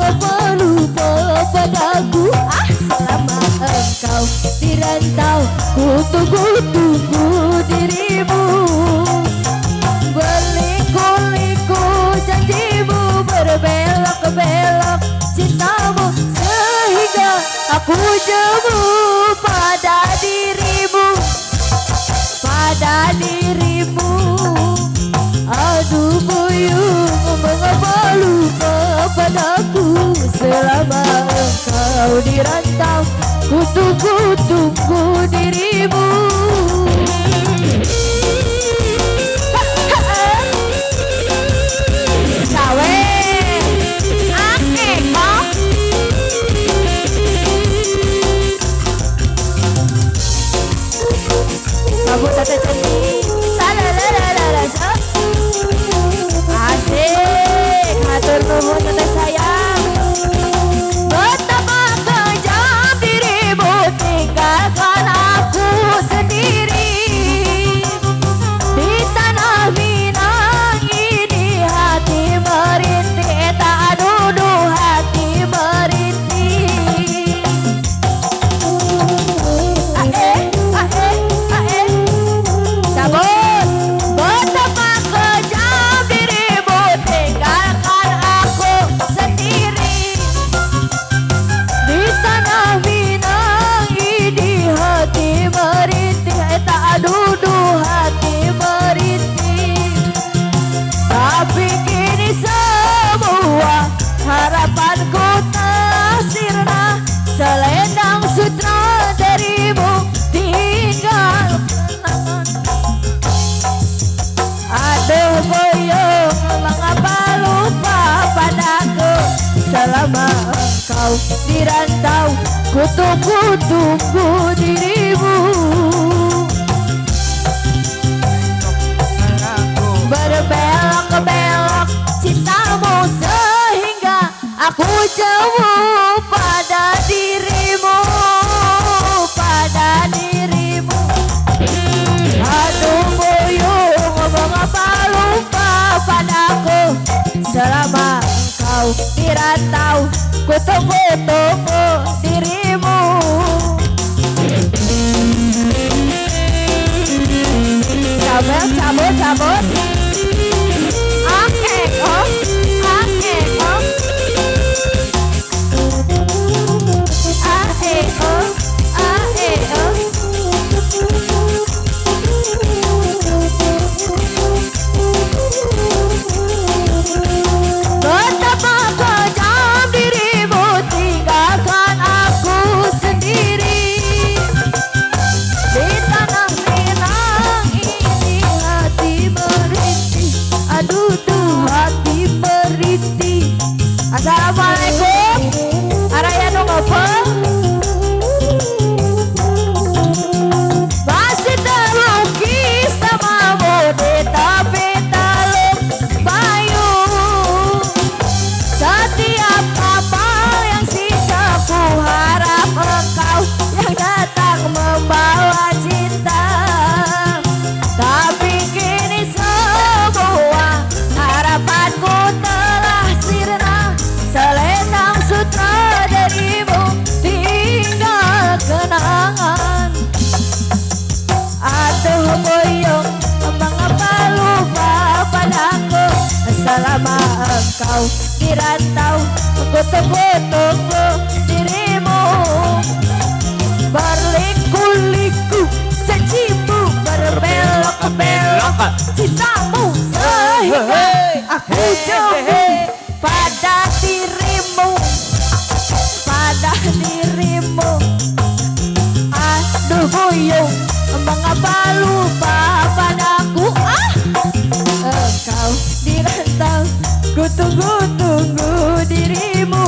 mengapa lupa padaku? Selama engkau dirantau, ku tunggu-tunggu dirimu. Berliku-liku janjimu, berbelok-belok cintamu, sehingga aku jemu pada dirimu, pada dirimu. Aduh buyung, mengapa lupa padaku? Selama engkau dirantau, ku tunggu-tunggu dirimu. Kamu tata cantik, asik, hatur nuhun tata sayang. Betapa kejam dirimu tinggalkan aku sendiri di tanah Minang ini. Hati merintih, tak duduk hati merintih. Cabut. Betapa kejam dirimu tinggalkan aku sendiri di tanah Minang ini. Hati merintih, tak duduk hati merintih. Tapi kini semua harapanku telah sirna, selendang sutra darimu tinggal kenangan. Aduh boyong, mengapa lupa padaku? Selama engkau dirantau, ku tunggu-tunggu dirimu. Berbelok-belok cintamu, sehingga aku jemu pada dirimu, pada dirimu. Aduh buyung, mengapa lupa padaku? Selama engkau dirantau, ku tunggu-tunggu dirimu. Cabut, cabut, cabut. Oke, oh, oke, oh. Ae, oh, ae, oh. Betapa kejam dirimu tinggalkan aku sendiri di tanah Minang ini. Hati merintih, aduh duh hati merintih. Assalamualaikum, araya nu ngopeng. Masih terlukis namamu di tepi teluk Bayu. Setiap kapal yang singgah, ku harap engkau yang datang membawa cinta. Tapi kini semua harapanku telah sirna, selendang sutra darimu tinggal kenangan. Aduh boyong, mengapa lupa padaku? Selama engkau dirantau, ku tunggu-tunggu dirimu. Berliku-liku janjimu, berbelok-belok cintamu, sehingga aku jemu pada dirimu, pada dirimu. Aduh buyung, mengapa lupa padaku? Engkau dirantau, ku tunggu-tunggu dirimu.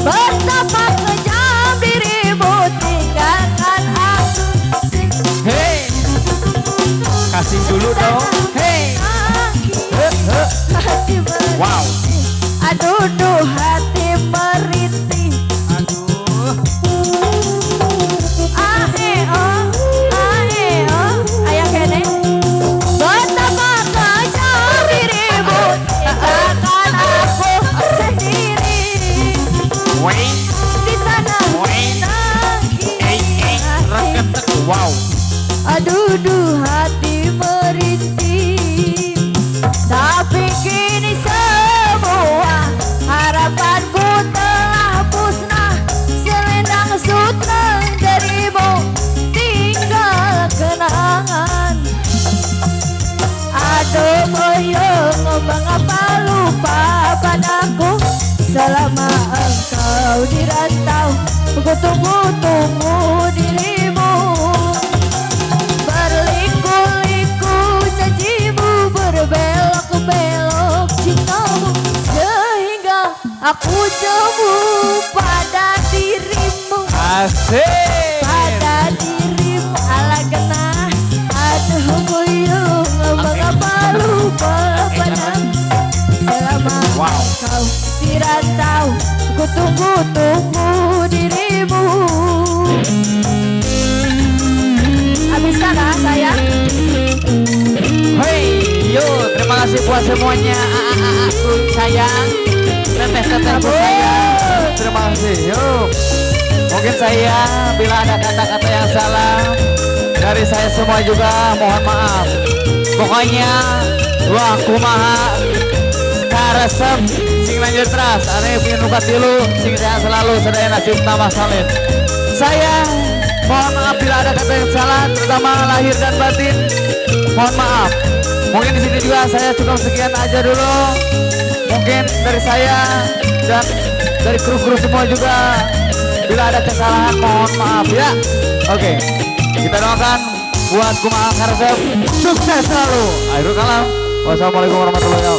Betapa kejam dirimu tinggalkan Wow. Aduh duh hati merintih. Aduh. Ayah kene betapa kejam dirimu tinggalkan aku sendiri Wait. di sana menangis hati. Wow. Aduh duh hati merintih, tapi kini semua harapanku telah musnah. Selendang sutra darimu tinggal kenangan. Aduh boyong mengapa lupa padaku, selama engkau di rantau ku tunggu-tunggu dirimu. Berliku-liku janjimu, berbelok-belok cintamu, sehingga aku jemu pada dirimu. Asik. Pada dirimu ala genah. Aduh buyung mengapa lupa padaku, selama Wow. kau di rantau ku tunggu-tunggu dirimu. Habiskan ah sayang. Hei, yo, terima kasih buat semuanya. Sayang, teteh-teteh sayang. Terima kasih. Yuk, mungkin saya bila ada kata-kata yang salah dari saya semua juga mohon maaf. Pokoknya, wah kumaha karesep sing lanjut terus. Ane punya nukat dulu, sing sehat selalu sedaya nasib tambah salin. Saya mohon maaf bila ada kata yang salah, terutama lahir dan batin. Mohon maaf. Mungkin di sini juga saya cukup sekian aja dulu. Mungkin dari saya dan dari kru-kru semua juga. Bila ada kesalahan mohon maaf ya. Oke, kita doakan buat kumaha karesep sukses selalu. Akhirul kalam. Wassalamualaikum warahmatullahi wabarakatuh.